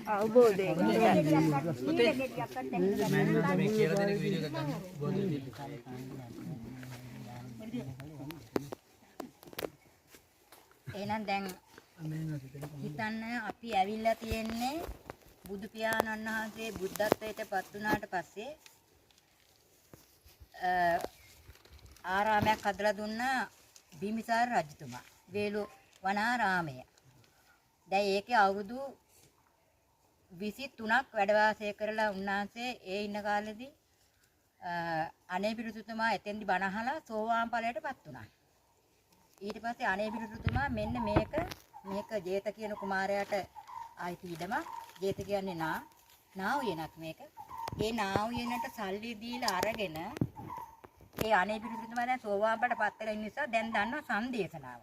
අවබෝධයෙන් එහෙනම් දැන් හිතන්න අපි ඇවිල්ලා තියෙන්නේ බුදු පියාණන් වහන්සේ බුද්ධත්වයට පත් වුණාට පස්සේ ආරාමයක් හදලා දුන්නා බිම්බිසාර රජතුමා වේලු වනාරාමය. දැන් ඒකේ අවුරුදු 23ක් වැඩ වාසය කරලා උන්වහන්සේ ඒ ඉන්න කාලෙදී අනේ පිටුතුමා එතෙන්දි බණ අහලා සෝවාන් ඵලයටපත් වුණා. ඊට පස්සේ අනේ පිටුතුමා මෙන්න මේක ජේත කියන කුමාරයාට ආයිති ඉඩම. ජේත කියන්නේ නා උයනක් මේක. ඒ නා උයනට සල්ලි දීලා අරගෙන ඒ අනේ පිටුතුමා දැන් සෝවාන් ඵලයටපත් වෙලා ඉන්න නිසා දැන් දන්නවා සංදේශනාව.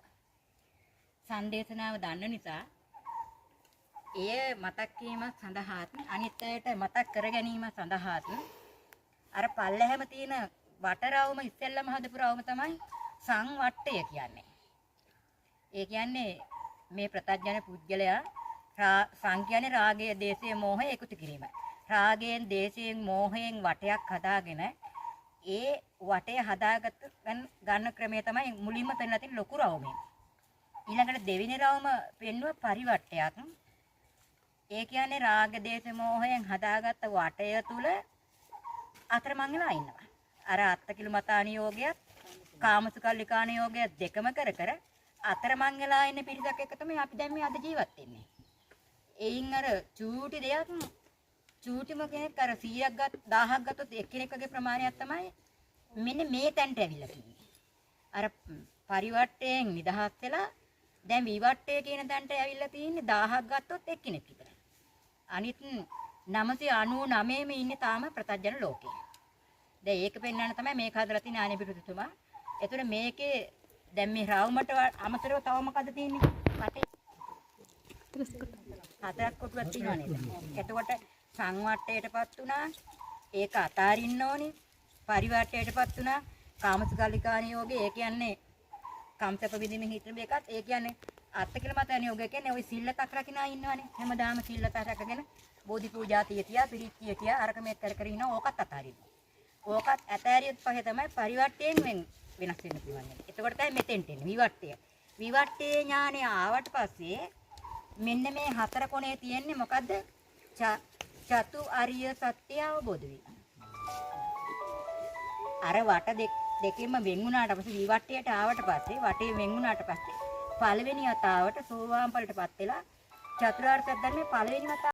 සංදේශනාව දන්න නිසා ඒ මතක් කිරීම සඳහාත් අනිත් අයට මතක් කර ගැනීම සඳහාත් අර පල්ලෙහැම තියෙන වටරවුම ඉස්සෙල්ලම හදපු රවුම තමයි සංවට්ටය කියන්නේ. ඒ කියන්නේ මේ ප්‍රත්‍යඥ පුද්ගලයා සං කියන්නේ රාගය, දේශය, මෝහය එකතු කිරීම. රාගයෙන්, දේශයෙන්, මෝහයෙන් වටයක් හදාගෙන ඒ වටය හදාගත්ත ගන්න ක්‍රමය තමයි මුලින්ම පෙන්නලා තියෙන ලොකු රවුමෙන්. ඊළඟට දෙවෙනි රවුම පෙන්නුව පරිවට්ටයක්. ඒ කියන්නේ රාග, දේශ, මෝහයෙන් හදාගත්ත වටය තුල අතරමං වෙලා ඉන්නවා. අර අත්තකිලමතාන යෝගයත් කාමසුකල්ලිකාන යෝගයත් දෙකම කර අතරමං වෙලා ඉන්න පිරිසක් එක තමයි අපි දැන් මේ අද ජීවත් වෙන්නේ. එයින් අර චූටි දෙයක් චූටිම කෙනෙක් අර 100ක් 1000ක් ගත්තොත් එක්කෙනෙක් වගේ ප්‍රමාණයක් තමයි මෙන්න මේ තැනට ඇවිල්ලා තියෙන්නේ. අර පරිවට්ටයෙන් නිදහස් වෙලා දැන් විවට්ටය කියන තැනට ඇවිල්ලා තියෙන්නේ 1000ක් ගත්තොත් එක්කෙනෙක් විතරයි. අනිත් 999ම ඉන්නේ තාම ප්‍රත්‍යඥ ලෝකේ. දැන් ඒක පෙන්වන්න තමයි මේක හදලා තියෙන ආනේ පිටුතුමා. එතකොට මේකේ දැන් මේ රවුමට අමතරව තව මොකද තියෙන්නේ? වටේ හතරක් කොටුවක් තියෙනවා නේද? එතකොට සංවට්ටයටපත් වුණා. ඒක අතාරින්න ඕනේ. පරිවට්ටයටපත් වුණා. කාමසුකල්ලිකාණ යෝගේ ඒ කියන්නේ කම්සප විදිමින් හිටන එකත් ඒ කියන්නේ අත්තකිලමතාන යෝගය කියන්නේ ওই සිල්ලතක් රකිනා ඉන්නවනේ. හැමදාම සිල්ලත රැකගෙන බෝධි පූජා තියතියා පිරිච්චිය තියා අරක මේක කර ඉන්න ඕකත් අතාරින්න. ඕකත් ඇතෑරියත් පහේ තමයි පරිවට්ටයෙන් වෙනස් වෙන්න පුළුවන්. එතකොට තමයි මෙතෙන්ට එන්නේ විවට්ටය. විවට්ටේ ඥානය ආවට පස්සේ මෙන්න මේ හතර කොනේ තියෙන්නේ මොකද්ද? චතු අරිය සත්‍ය අවබෝධ වීම. අර වට දෙකෙන්ම වෙන් වුණාට පස්සේ විවට්ටයට ආවට පස්සේ වටේ වෙන් වුණාට පස්සේ පළවෙනි වතාවට සෝවාන් ඵලයටපත් වෙලා චතුරාර්ය සත්‍ය ධර්මයේ පළවෙනි වතාව